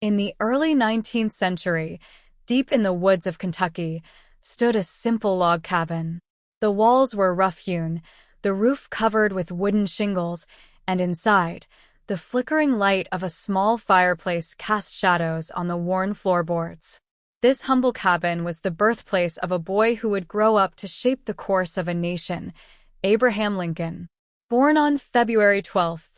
In the early 19th century, deep in the woods of Kentucky, stood a simple log cabin. The walls were rough-hewn, the roof covered with wooden shingles, and inside, the flickering light of a small fireplace cast shadows on the worn floorboards. This humble cabin was the birthplace of a boy who would grow up to shape the course of a nation, Abraham Lincoln. Born on February 12,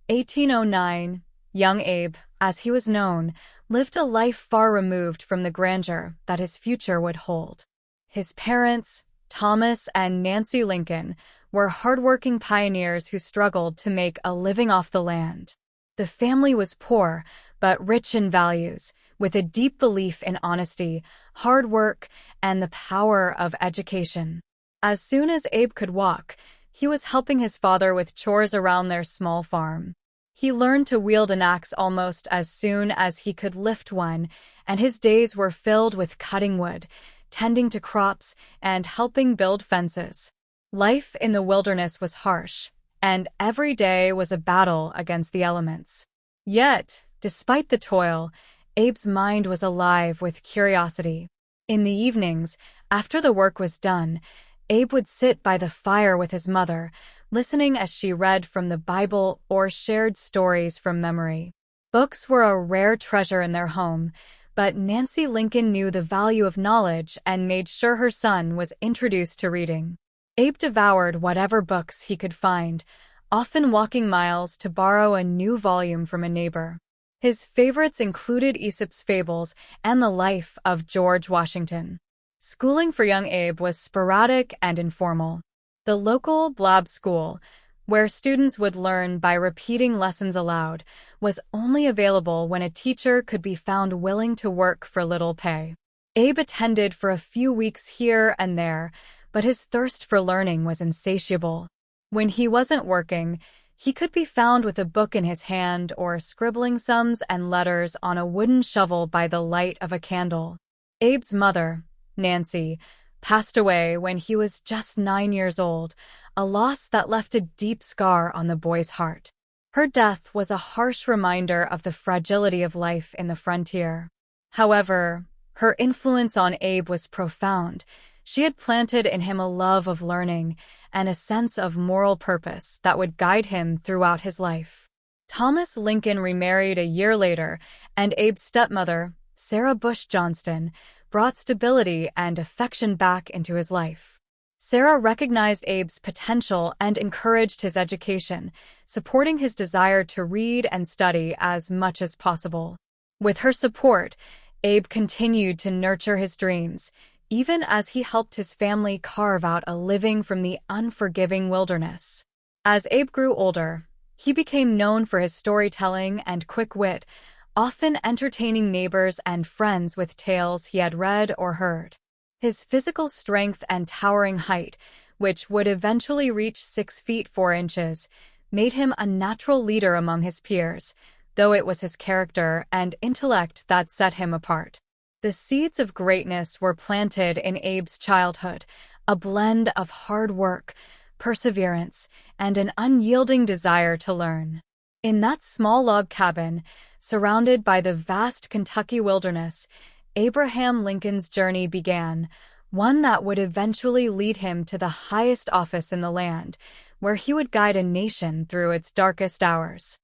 1809, young Abe, as he was known, lived a life far removed from the grandeur that his future would hold. His parents, Thomas and Nancy Lincoln, were hardworking pioneers who struggled to make a living off the land. The family was poor, but rich in values, with a deep belief in honesty, hard work, and the power of education. As soon as Abe could walk, he was helping his father with chores around their small farm. He learned to wield an axe almost as soon as he could lift one, and his days were filled with cutting wood, tending to crops, and helping build fences. Life in the wilderness was harsh, and every day was a battle against the elements. Yet, despite the toil, Abe's mind was alive with curiosity. In the evenings, after the work was done, Abe would sit by the fire with his mother, listening as she read from the Bible or shared stories from memory. Books were a rare treasure in their home, but Nancy Lincoln knew the value of knowledge and made sure her son was introduced to reading. Abe devoured whatever books he could find, often walking miles to borrow a new volume from a neighbor. His favorites included Aesop's Fables and the life of George Washington. Schooling for young Abe was sporadic and informal. The local Blab school, where students would learn by repeating lessons aloud, was only available when a teacher could be found willing to work for little pay. Abe attended for a few weeks here and there, but his thirst for learning was insatiable. When he wasn't working, he could be found with a book in his hand or scribbling sums and letters on a wooden shovel by the light of a candle. Abe's mother, Nancy, passed away when he was just 9 years old, a loss that left a deep scar on the boy's heart. Her death was a harsh reminder of the fragility of life in the frontier. However, her influence on Abe was profound. She had planted in him a love of learning and a sense of moral purpose that would guide him throughout his life. Thomas Lincoln remarried a year later, and Abe's stepmother, Sarah Bush Johnston, brought stability and affection back into his life. Sarah recognized Abe's potential and encouraged his education, supporting his desire to read and study as much as possible. With her support, Abe continued to nurture his dreams, even as he helped his family carve out a living from the unforgiving wilderness. As Abe grew older, he became known for his storytelling and quick wit, often entertaining neighbors and friends with tales he had read or heard. His physical strength and towering height, which would eventually reach 6 feet 4 inches, made him a natural leader among his peers, though it was his character and intellect that set him apart. The seeds of greatness were planted in Abe's childhood, a blend of hard work, perseverance, and an unyielding desire to learn. In that small log cabin, surrounded by the vast Kentucky wilderness, Abraham Lincoln's journey began, one that would eventually lead him to the highest office in the land, where he would guide a nation through its darkest hours.